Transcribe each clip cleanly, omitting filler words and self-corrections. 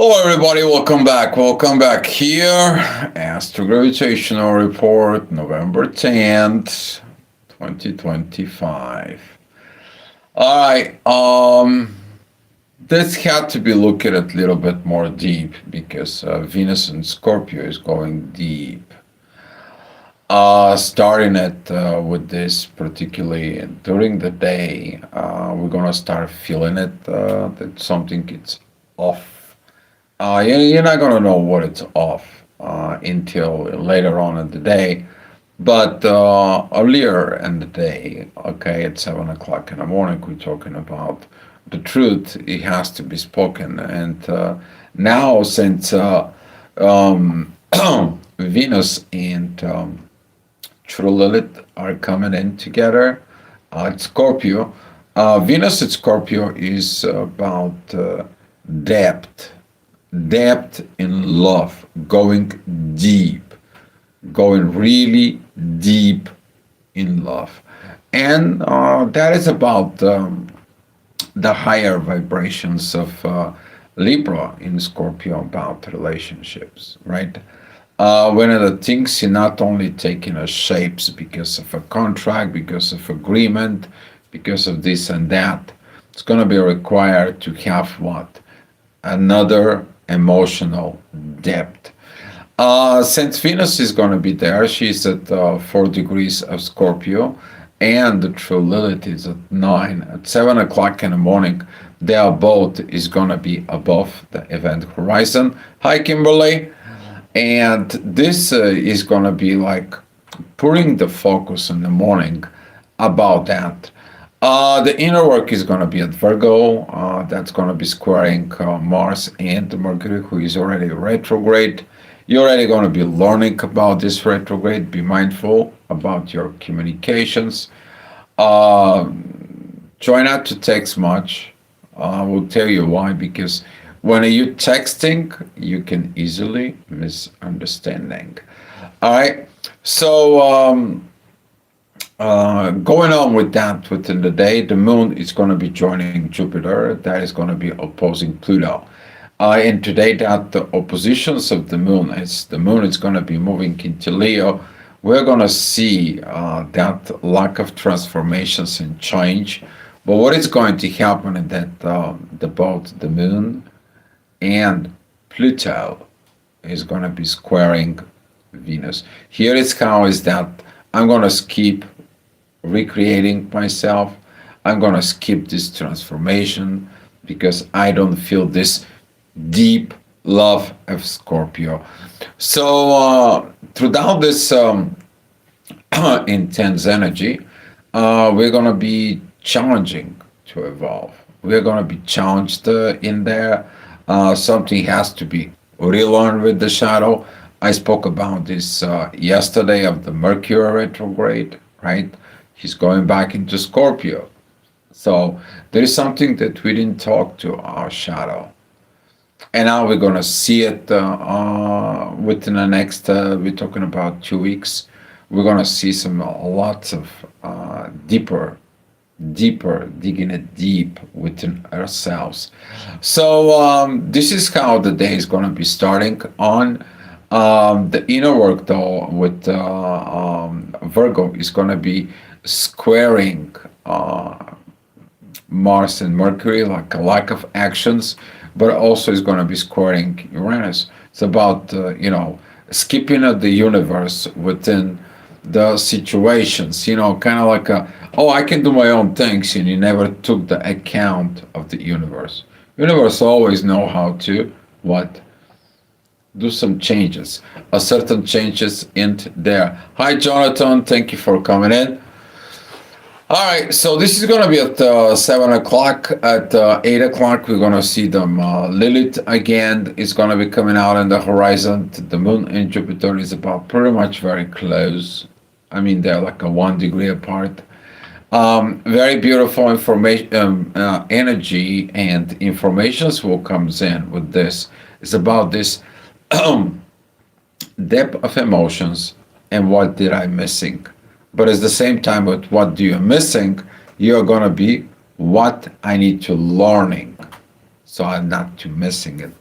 Hello, everybody. Welcome back. Welcome back here. Astro-Gravitational Report, November 10th, 2025. All right. This had to be looked at a little bit more deep because Venus in Scorpio is going deep. Starting it with this, particularly during the day, we're gonna start feeling it that something is off. You're not gonna know what it's off until later on in the day, but earlier in the day, okay, at 7 o'clock in the morning, we're talking about the truth. It has to be spoken, and now since um, Venus and True Lilith are coming in together at Scorpio. Venus at Scorpio is about depth, depth in love, going deep, going really deep in love. And that is about the higher vibrations of Libra in Scorpio about relationships, right? One of the things you're not only taking a shapes because of a contract, because of agreement, because of this and that, it's going to be required to have what? Another emotional depth. Since Venus is going to be there, she's at 4 degrees of Scorpio, and the true Lilith is at 9. At 7 o'clock in the morning, they are both is going to be above the event horizon. Hi, Kimberly. And this is going to be like putting the focus in the morning about that. The inner work is going to be at Virgo. That's going to be squaring Mars and Mercury, who is already retrograde. You're already going to be learning about this retrograde. Be mindful about your communications. Uh, Try not to text much. I will tell you why, because when you texting, you can easily misunderstanding. All right. So going on with that within the day, the moon is going to be joining Jupiter. That is going to be opposing Pluto. And today, that the oppositions of the moon is going to be moving into Leo. We're going to see that lack of transformations and change. But what is going to happen is that both the moon and Pluto is going to be squaring Venus. Here is how is that I'm going to skip recreating myself. I'm going to skip this transformation because I don't feel this deep love of Scorpio. So throughout this intense energy, we're going to be challenging to evolve. We're going to be challenged in there. Something has to be relearned with the shadow. I spoke about this yesterday of the Mercury retrograde, right? He's going back into Scorpio. So there is something that we didn't talk to our shadow. And now we're going to see it within the next, we're talking about 2 weeks. We're going to see some lots of deeper, digging it deep within ourselves. So this is how the day is going to be starting on. The inner work, though, with Virgo is going to be squaring Mars and Mercury, like a lack of actions, but also is going to be squaring Uranus. It's about, skipping of the universe within the situations, kind of like oh, I can do my own things, and you never took the account of the universe. Universe always know how to, what? Do some changes, a certain changes in there. Hi, Jonathan, thank you for coming in. All right, so this is going to be at 7 o'clock. At 8 o'clock, we're going to see them. Lilith again is going to be coming out on the horizon. The moon and Jupiter is about pretty much very close. I mean, they're like a 1 degree apart. Very beautiful information, energy and informations will comes in with this. It's about this depth of emotions and what did I missing. But at the same time, with what do you missing, you're gonna be what I need to learning, so I'm not too missing it.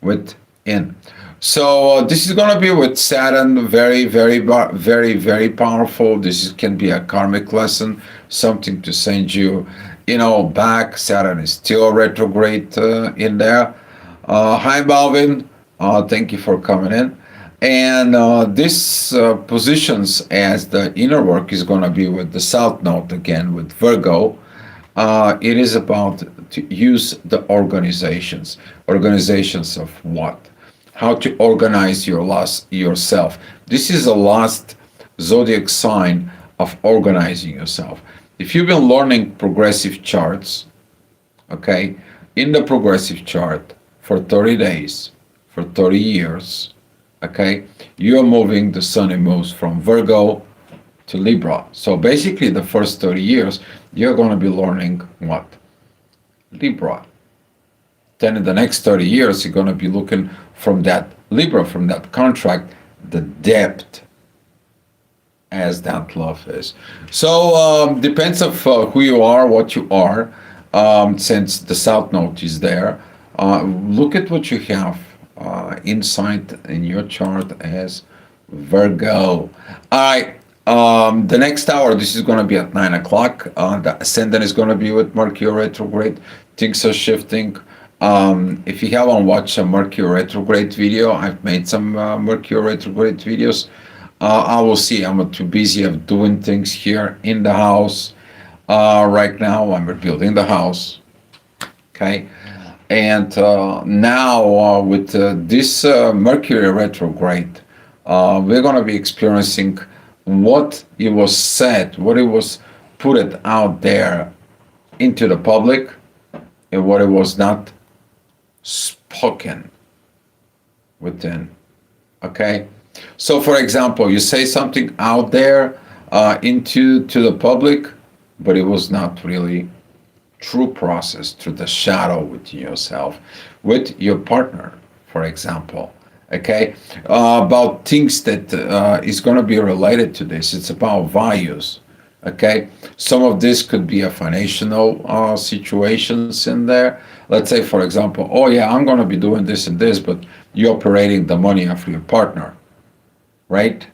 within. So this is going to be with Saturn, very, very, very, very powerful. Can be a karmic lesson, something to send you, back. Saturn is still retrograde in there. Hi, Balvin. Thank you for coming in. And this positions as the inner work is going to be with the South Node again with Virgo. It is about to use the organizations. Organizations of what? How to organize yourself. This is the last zodiac sign of organizing yourself. If you've been learning progressive charts, okay, in the progressive chart for 30 days, for 30 years, okay, you're moving, the sun and moves from Virgo to Libra. So basically, the first 30 years, you're going to be learning what? Libra. Then in the next 30 years, you're going to be looking from that Libra, from that contract, the depth as that love is. So depends of who you are, what you are. Since the South Node is there, look at what you have inside in your chart as Virgo. All right. The next hour, this is going to be at 9 o'clock. The ascendant is going to be with Mercury retrograde. Things are shifting. If you haven't watched a Mercury retrograde video, I've made some Mercury retrograde videos. I will see. I'm too busy of doing things here in the house. Right now, I'm rebuilding the house. Okay. And now with this Mercury retrograde, we're going to be experiencing what it was said, what it was put it out there into the public, and what it was not spoken within. Okay, so for example, you say something out there into to the public, but it was not really true process through the shadow within yourself, with your partner, for example. Okay, about things that is going to be related to this. It's about values. Okay, some of this could be a financial situations in there. Let's say, for example, oh yeah, I'm going to be doing this and this, but you're operating the money of your partner, right?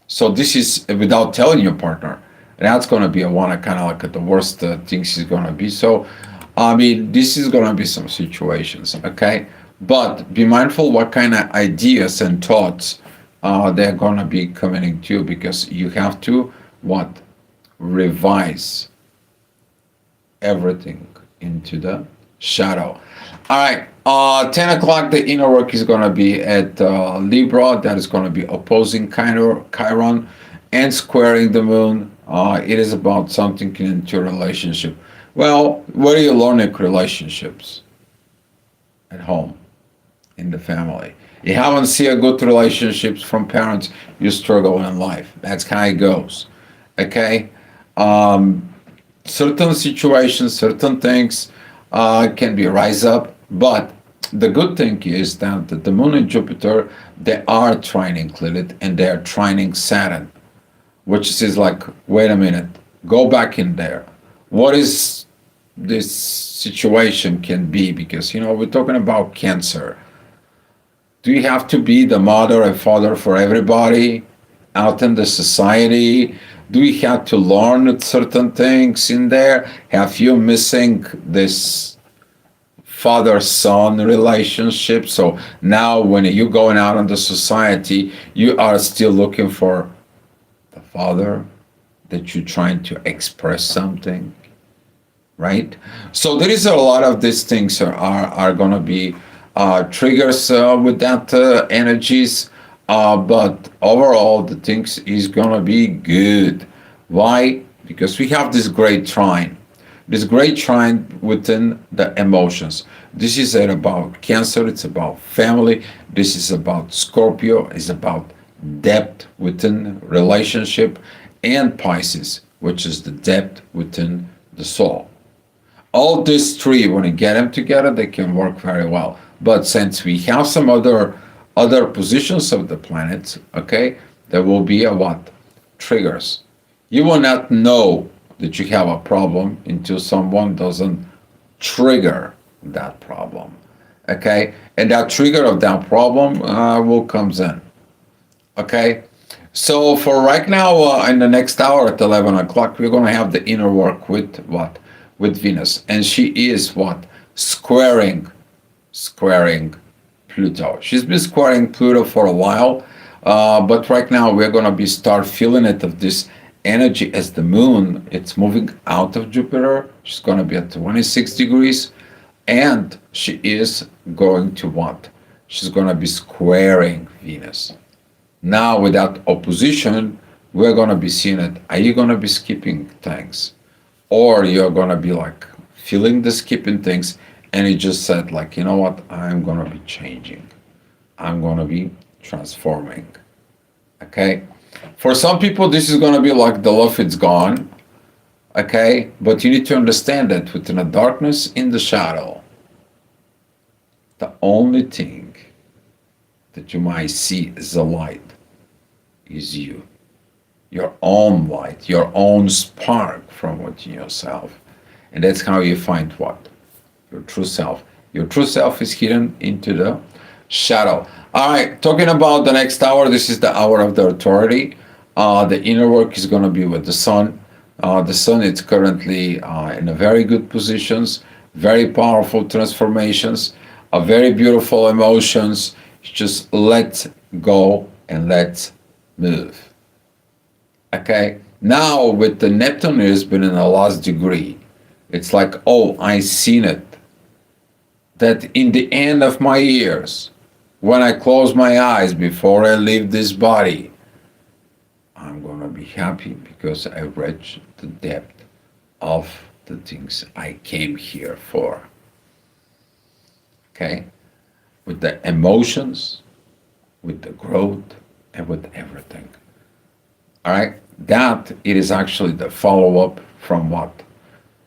So this is without telling your partner. And that's going to be a one kind of like at the worst things is going to be. So, I mean, this is going to be some situations, okay? But be mindful what kind of ideas and thoughts they're going to be coming into you, because you have to what? Revise everything into the shadow. All right, 10 o'clock, the inner work is going to be at Libra. That is going to be opposing Chiron and squaring the moon. It is about something into a relationship. Well, where are you learning relationships? At home, in the family. You haven't seen a good relationships from parents, you struggle in life. That's how it goes. Okay? Certain situations, certain things can be rise up, but the good thing is that the moon and Jupiter, they are trining Lilith and they are trining Saturn, which is like, wait a minute, go back in there. What is this situation can be? Because, we're talking about Cancer. Do you have to be the mother and father for everybody out in the society? Do we have to learn certain things in there? Have you missing this father-son relationship? So now when you're going out in the society, you are still looking for the father that you're trying to express something, right? So there is a lot of these things are going to be triggers with that energies. But overall, the things is gonna be good. Why? Because we have this great trine within the emotions. This is about Cancer. It's about family. This is about Scorpio. It's about depth within relationship, and Pisces, which is the depth within the soul. All these three, when you get them together, they can work very well. But since we have some other positions of the planets, okay, there will be a what? Triggers. You will not know that you have a problem until someone doesn't trigger that problem. Okay, and that trigger of that problem will comes in. Okay, so for right now, in the next hour at 11 o'clock, we're gonna have the inner work with what? With Venus, and she is what? Squaring Pluto. She's been squaring Pluto for a while, but right now we're gonna be start feeling it of this energy as the moon. It's moving out of Jupiter. She's gonna be at 26 degrees, and she is going to what? She's gonna be squaring Venus. Now, with that opposition, we're gonna be seeing it. Are you gonna be skipping things, or you're gonna be like feeling the skipping things, and you just said like, you know what? I'm gonna be changing. I'm gonna be transforming. Okay. For some people, this is gonna be like the love is gone. Okay, but you need to understand that within the darkness, in the shadow, the only thing that you might see as a light is you, your own light, your own spark from within yourself. And that's how you find what? Your true self. Your true self is hidden into the shadow. All right, talking about the next hour, this is the hour of the authority. The inner work is going to be with the sun. The sun is currently in a very good positions, very powerful transformations, very beautiful emotions. Just let go and let move. Okay. Now with the Neptune has been in the last degree. It's like, oh, I seen it. That in the end of my years, when I close my eyes before I leave this body, I'm gonna be happy because I reached the depth of the things I came here for. Okay? With the emotions, with the growth, and with everything. All right? That it is actually the follow-up from what?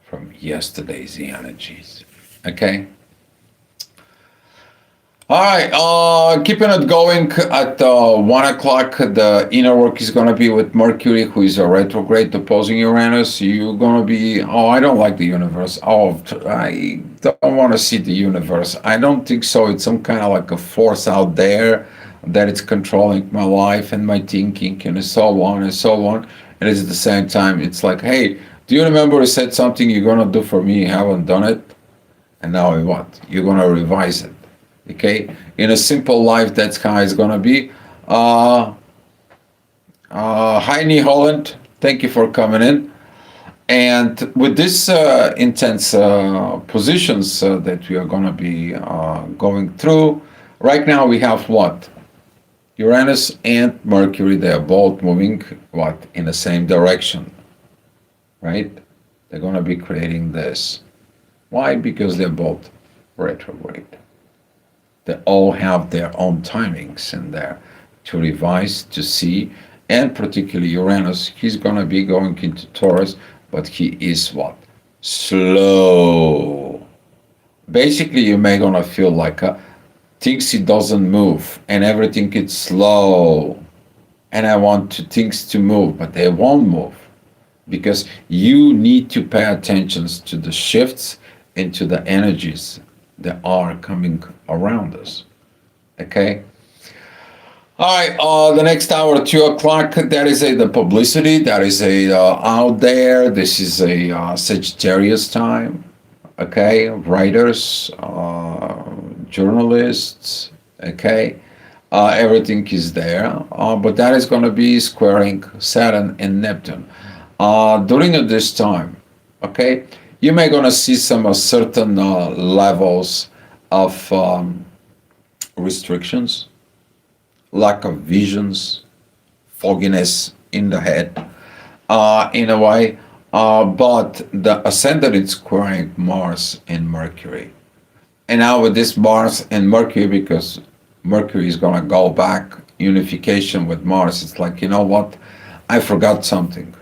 From yesterday's energies. Okay? All right, keeping it going at 1 o'clock. The inner work is going to be with Mercury, who is a retrograde opposing Uranus. You're going to be, oh, I don't like the universe. Oh, I don't want to see the universe. I don't think so. It's some kind of like a force out there that it's controlling my life and my thinking and so on and so on. And it's at the same time, it's like, hey, do you remember you said something you're going to do for me? You haven't done it. And now what? You're going to revise it. Okay, in a simple life, that's how it's gonna be. Hi, New Holland. Thank you for coming in. And with this intense positions that we are gonna be going through, right now we have what? Uranus and Mercury. They are both moving what in the same direction, right? They're gonna be creating this. Why? Because they're both retrograde. They all have their own timings in there to revise, to see, and particularly Uranus, he's going to be going into Taurus, but he is what? Slow. Basically, you may going to feel like things it doesn't move and everything is slow. And I want things to move, but they won't move because you need to pay attention to the shifts into the energies that are coming around us. Okay. All right. The next hour, 2 o'clock. That is the publicity. That is out there. This is a Sagittarius time. Okay, writers, journalists. Okay, everything is there. But that is going to be squaring Saturn and Neptune during this time. Okay. You may gonna see some certain levels of restrictions, lack of visions, fogginess in the head, in a way. But the ascendant is squaring Mars and Mercury, and now with this Mars and Mercury, because Mercury is gonna go back unification with Mars. It's like, you know what? I forgot something.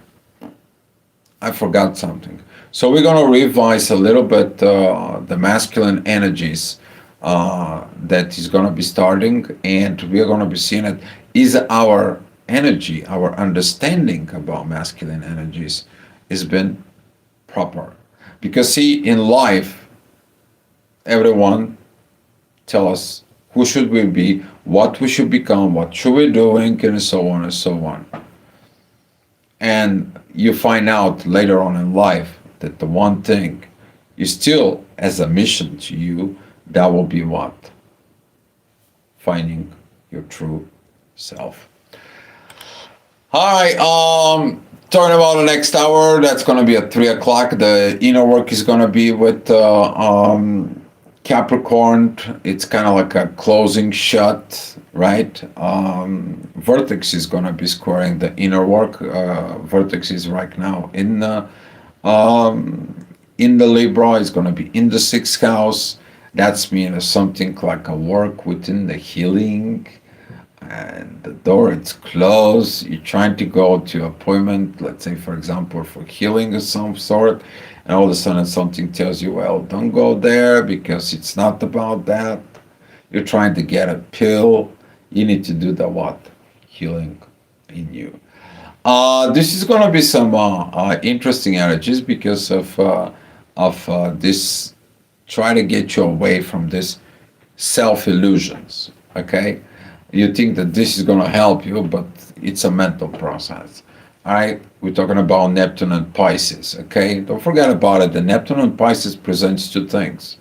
I forgot something. So we're going to revise a little bit the masculine energies that is going to be starting, and we're going to be seeing it. Is our energy, our understanding about masculine energies, has been proper? Because see, in life, everyone tell us who should we be, what we should become, what should we doing, and so on and so on. And you find out later on in life that the one thing you still as a mission to you, that will be what? Finding your true self. All right, talking about the next hour, that's going to be at 3 o'clock. The inner work is going to be with Capricorn. It's kind of like a closing shut, right? Vertex is going to be squaring the inner work. Vertex is right now in the Libra. Is going to be in the sixth house. That's means something like a work within the healing, and the door it's closed. You're trying to go to appointment, let's say for example for healing of some sort, and all of a sudden something tells you, well, don't go there because it's not about that. You're trying to get a pill. You need to do the what? Healing in you. This is going to be some interesting energies because of this. Try to get you away from this self illusions. Okay, you think that this is going to help you, but it's a mental process. All right, we're talking about Neptune and Pisces. Okay, don't forget about it. The Neptune and Pisces presents two things: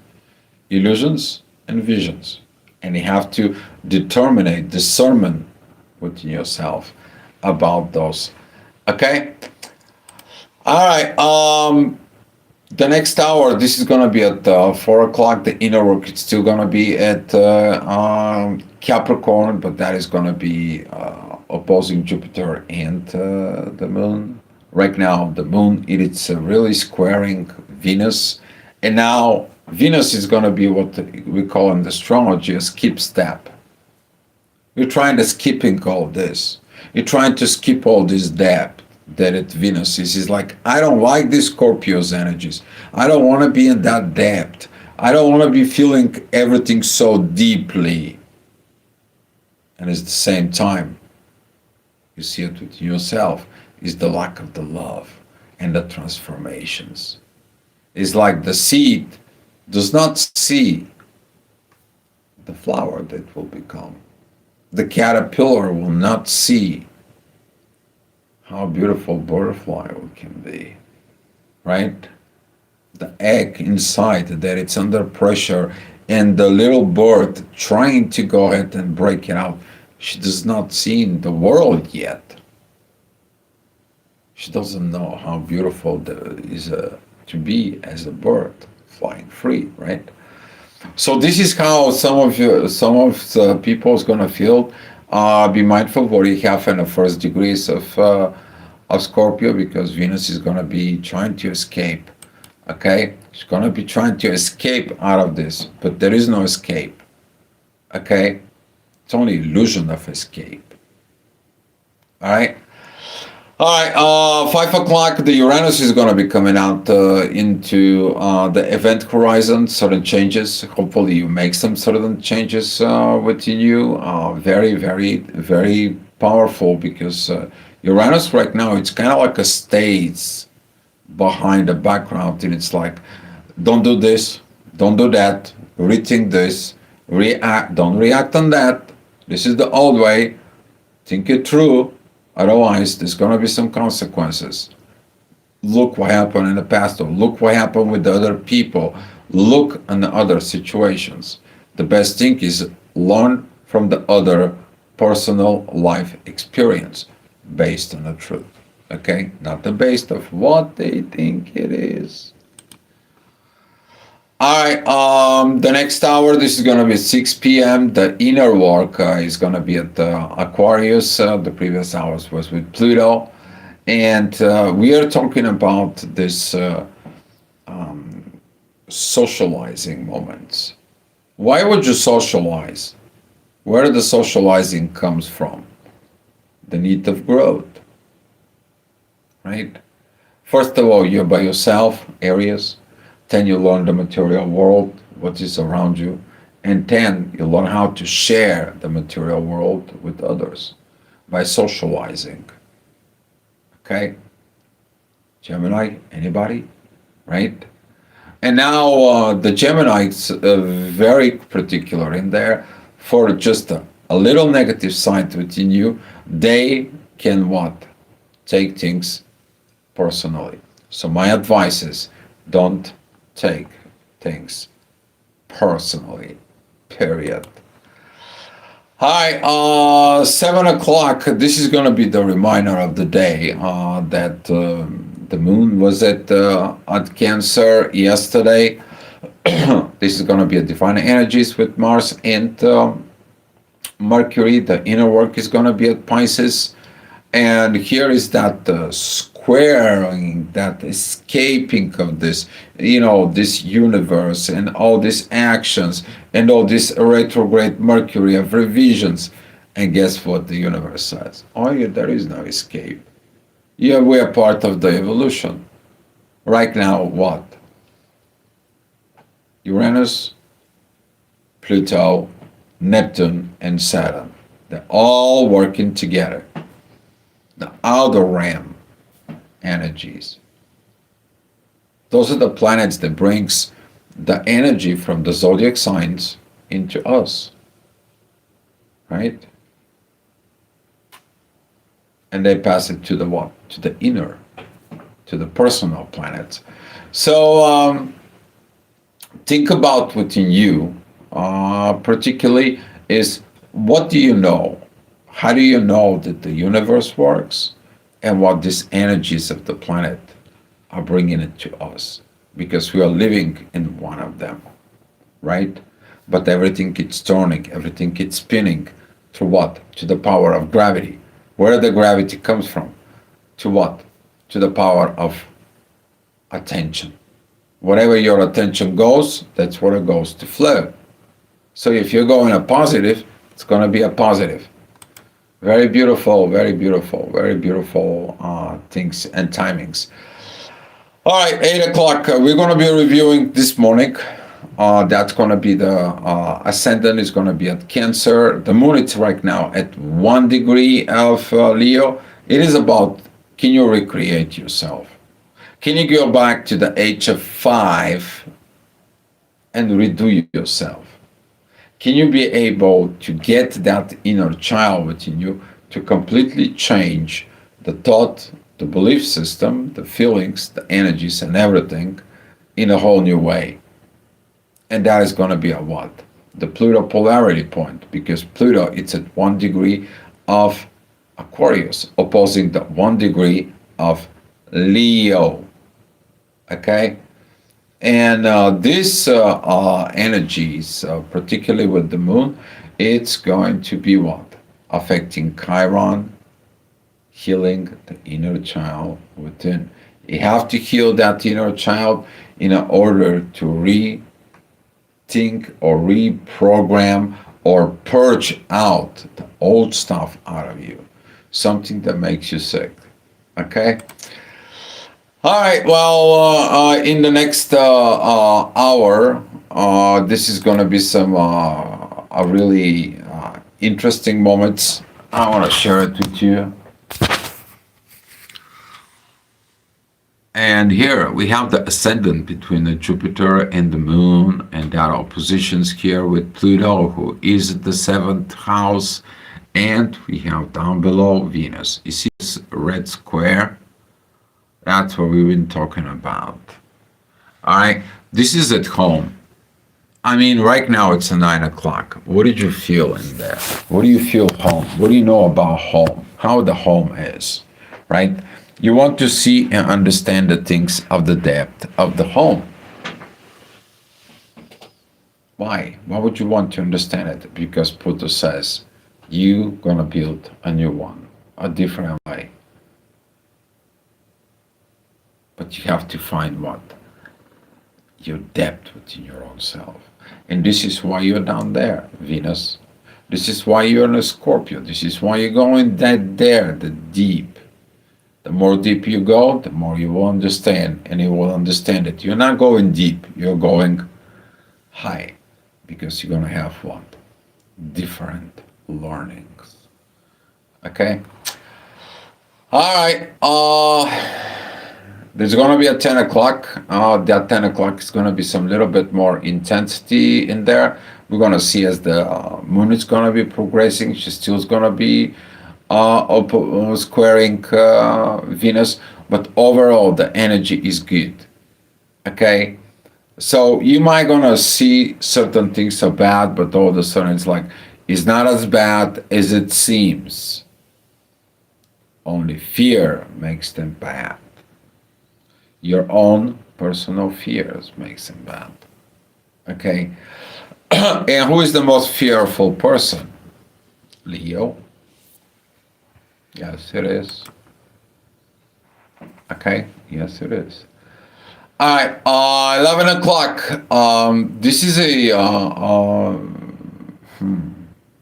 illusions and visions, and you have to determine discernment within yourself about those. Okay. All right. The next hour, this is gonna be at 4 o'clock. The inner work is still gonna be at Capricorn, but that is gonna be opposing Jupiter and the Moon. Right now, the Moon it's really squaring Venus, and now Venus is gonna be what we call in astrology a skip step. You're trying to skipping all this. You're trying to skip all this depth that it Venus is. It's like, I don't like these Scorpio's energies. I don't want to be in that depth. I don't want to be feeling everything so deeply. And at the same time, you see it with yourself, is the lack of the love and the transformations. It's like the seed does not see the flower that will become. The caterpillar will not see how beautiful butterfly can be, right? The egg inside that it's under pressure, and the little bird trying to go ahead and break it out. She does not see the world yet. She doesn't know how beautiful to be as a bird flying free, right? So this is how some of the people is gonna feel. Be mindful what you have in the first degrees of Scorpio, because Venus is gonna be trying to escape. Okay, she's gonna be trying to escape out of this, but there is no escape. Okay, it's only illusion of escape. All right. All right, 5 o'clock, the Uranus is going to be coming out into the event horizon, certain changes. Hopefully you make some certain changes within you. Very, very, very powerful, because Uranus right now, it's kind of like a stage behind the background. And it's like, don't do this, don't do that, rethink this, don't react on that. This is the old way, think it through. Otherwise, there's going to be some consequences. Look what happened in the past, or look what happened with the other people. Look at the other situations. The best thing is learn from the other personal life experience based on the truth. Okay? Not the based of what they think it is. All right, the next hour, this is going to be 6 p.m. The inner work is going to be at Aquarius. The previous hours was with Pluto. And we are talking about this socializing moments. Why would you socialize? Where the socializing comes from? The need of growth, right? First of all, you're by yourself, areas. 10, you learn the material world, what is around you. And 10, you learn how to share the material world with others by socializing. Okay? Gemini, anybody? Right? And now the Gemini is very particular in there for just a little negative side within you. They can what? Take things personally. So my advice is don't take things personally. Period. Hi, 7 o'clock. This is going to be the reminder of the day that the moon was at Cancer yesterday. This is going to be a divine energies with Mars and Mercury. The inner work is going to be at Pisces. And here is that squaring, that escaping of this, this universe and all these actions and all this retrograde Mercury of revisions. And guess what the universe says? Oh, yeah, there is no escape. Yeah, we are part of the evolution. Right now, what? Uranus, Pluto, Neptune, and Saturn. They're all working together. The outer ram energies. Those are the planets that brings the energy from the zodiac signs into us, right? And they pass it to the what? To the inner, to the personal planets. So think about within you, particularly, is what do you know? How do you know that the universe works and what these energies of the planet are bringing it to us? Because we are living in one of them, right? But everything keeps turning, everything keeps spinning to what? To the power of gravity. Where the gravity comes from? To what? To the power of attention. Whatever your attention goes, that's where it goes to flow. So if you're going a positive, it's going to be a positive. Very beautiful, very beautiful, very beautiful things and timings. All right, 8 o'clock. We're going to be reviewing this morning. That's going to be the ascendant is going to be at Cancer. The moon is right now at 1 degree of Leo. It is about, can you recreate yourself? Can you go back to the age of 5 and redo yourself? Can you be able to get that inner child within you to completely change the thought, the belief system, the feelings, the energies, and everything in a whole new way? And that is going to be a what? The Pluto polarity point, because Pluto it's at 1 degree of Aquarius, opposing the 1 degree of Leo. Okay? And these energies, particularly with the moon, it's going to be what? Affecting Chiron, healing the inner child within. You have to heal that inner child in order to rethink or reprogram or purge out the old stuff out of you, something that makes you sick. Okay? All right, well, in the next hour, this is going to be some a really interesting moments. I want to share it with you. And here we have the ascendant between the Jupiter and the moon, and there are oppositions here with Pluto, who is at the 7th house, and we have down below Venus. You see this red square? That's what we've been talking about. All right, this is at home. I mean, right now it's 9 o'clock. What did you feel in there? What do you feel home? What do you know about home? How the home is, right? You want to see and understand the things of the depth of the home. Why? Why would you want to understand it? Because Pluto says you're gonna build a new one, a different way. But you have to find what? Your depth within your own self. And this is why you're down there, Venus. This is why you're in a Scorpio. This is why you're going the deep. The more deep you go, the more you will understand, and you will understand that you're not going deep, you're going high, because you're going to have what? Different learnings. Okay? All right. There's going to be a 10 o'clock. That 10 o'clock is going to be some little bit more intensity in there. We're going to see as the moon is going to be progressing. She still is going to be squaring Venus, but overall the energy is good. Okay, so you might gonna see certain things are bad, but all of a sudden it's like it's not as bad as it seems. Only fear makes them bad. Your own personal fears makes them bad. Okay, and who is the most fearful person? Leo. Yes, it is. Okay, yes, it is. All right, 11 o'clock. This is a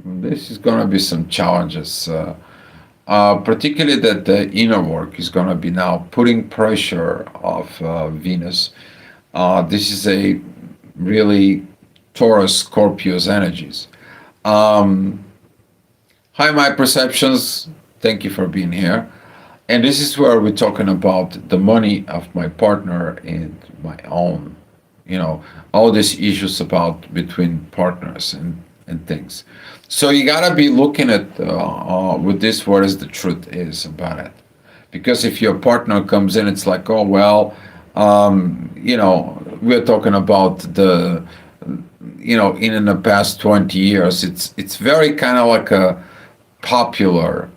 this is gonna be some challenges. Particularly that the inner work is gonna be now putting pressure of Venus. This is a really Taurus Scorpio's energies. Um, Hi, my perceptions. Thank you for being here. And this is where we're talking about the money of my partner and my own, all these issues about between partners and things. So you gotta be looking at with this what is the truth is about it. Because if your partner comes in, it's like, oh well, we're talking about in the past 20 years, it's very kind of like a popular,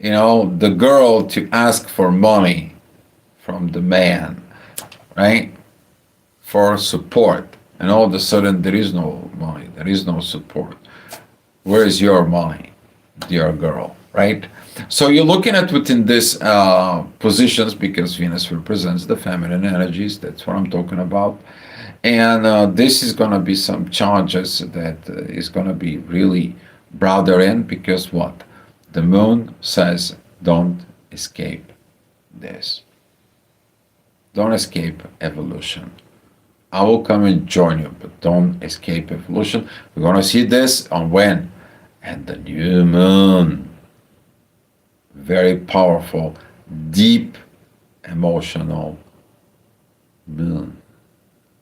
the girl to ask for money from the man, right? For support. And all of a sudden, there is no money, there is no support. Where is your money, dear girl, right? So you're looking at within these positions because Venus represents the feminine energies. That's what I'm talking about. And this is going to be some challenges that is going to be really brought in because what? The moon says, don't escape this. Don't escape evolution. I will come and join you, but don't escape evolution. We're going to see this on when? At the new moon. Very powerful, deep, emotional moon.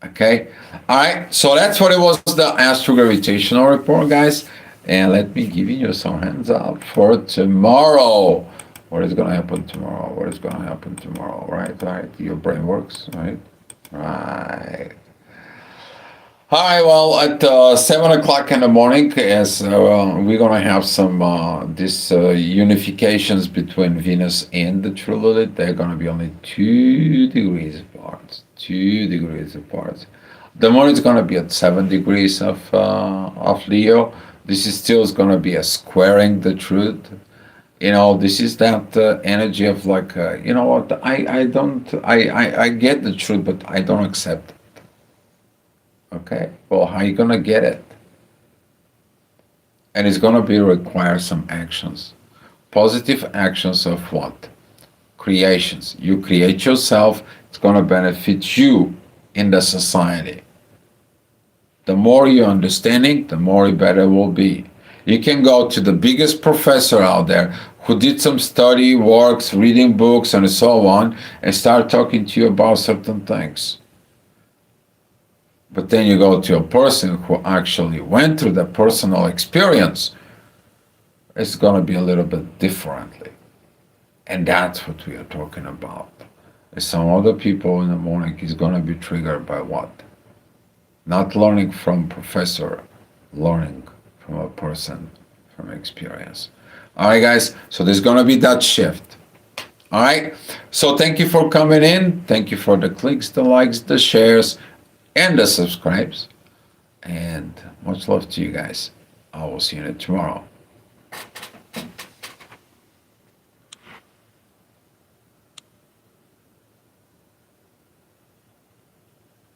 Okay? All right, so that's what it was, the astro-gravitational report, guys. And let me give you some hands up for tomorrow. What is going to happen tomorrow? What is going to happen tomorrow? Right, right. Your brain works, right? Right. Hi, well, at 7 o'clock in the morning, as we're going to have some this unifications between Venus and the true Lilith. They're going to be only 2 degrees apart. 2 degrees apart. The moon is going to be at 7 degrees of Leo. This is still going to be a squaring the truth. This is that energy of like, you know what, I get the truth, but I don't accept it. Okay, well, how are you going to get it? And it's going to be require some actions. Positive actions of what? Creations. You create yourself, it's going to benefit you in the society. The more you're understanding, the more better it will be. You can go to the biggest professor out there who did some study, works, reading books, and so on, and start talking to you about certain things. But then you go to a person who actually went through the personal experience, it's going to be a little bit differently. And that's what we are talking about. Some other people in the morning is going to be triggered by what? Not learning from professor, learning from a person from experience. All right, guys, so there's going to be that shift. All right, so thank you for coming in. Thank you for the clicks, the likes, the shares, and the subscribes. And much love to you guys. I will see you tomorrow.